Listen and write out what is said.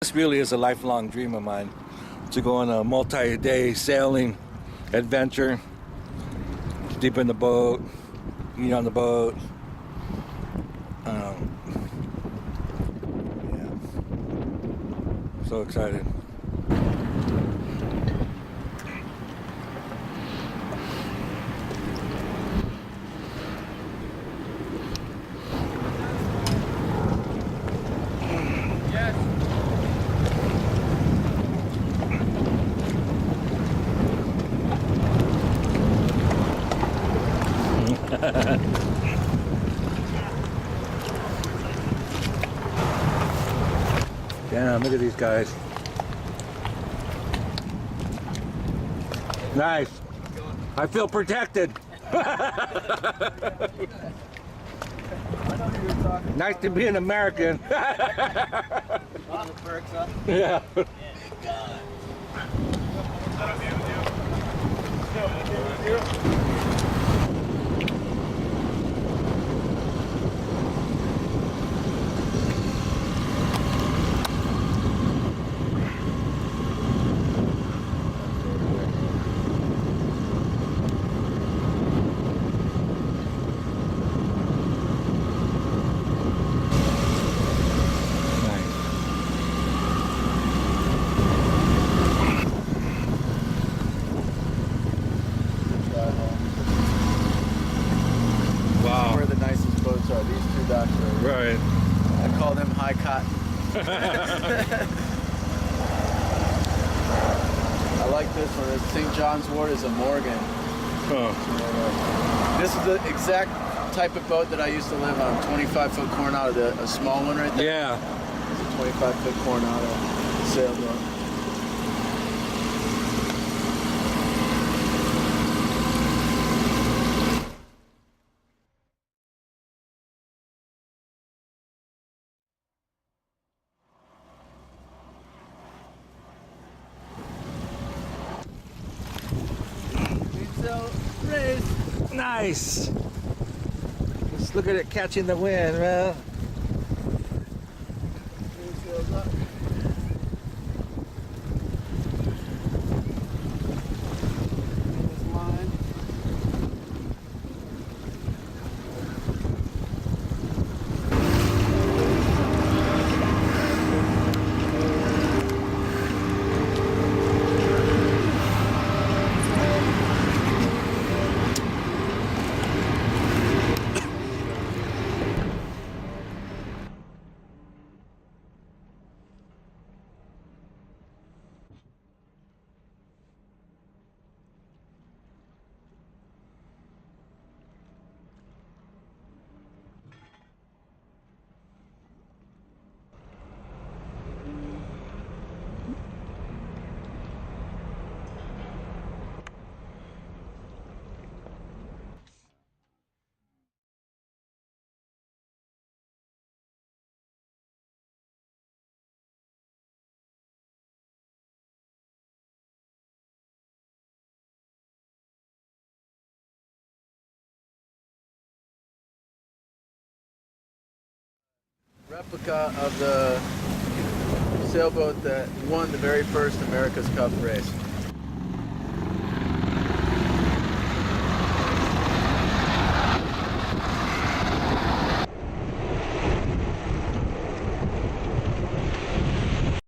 This really is a lifelong dream of mine, to go on a multi-day sailing adventure, deep in the boat, eat on the boat. Yeah, so excited. Damn, look at these guys. Nice. I feel protected. Nice to be an American. Yeah. Wow. Where the nicest boats are. These two docks are. Right. I call them high cotton. I like this one. It's St. John's Wort is a Morgan. Oh. This is the exact type of boat that I used to live on. 25-foot Coronado, a small one right there. Yeah. It's a 25-foot Coronado sailboat. Nice. Just look at it catching the wind, man. Replica of the sailboat that won the very first America's Cup race.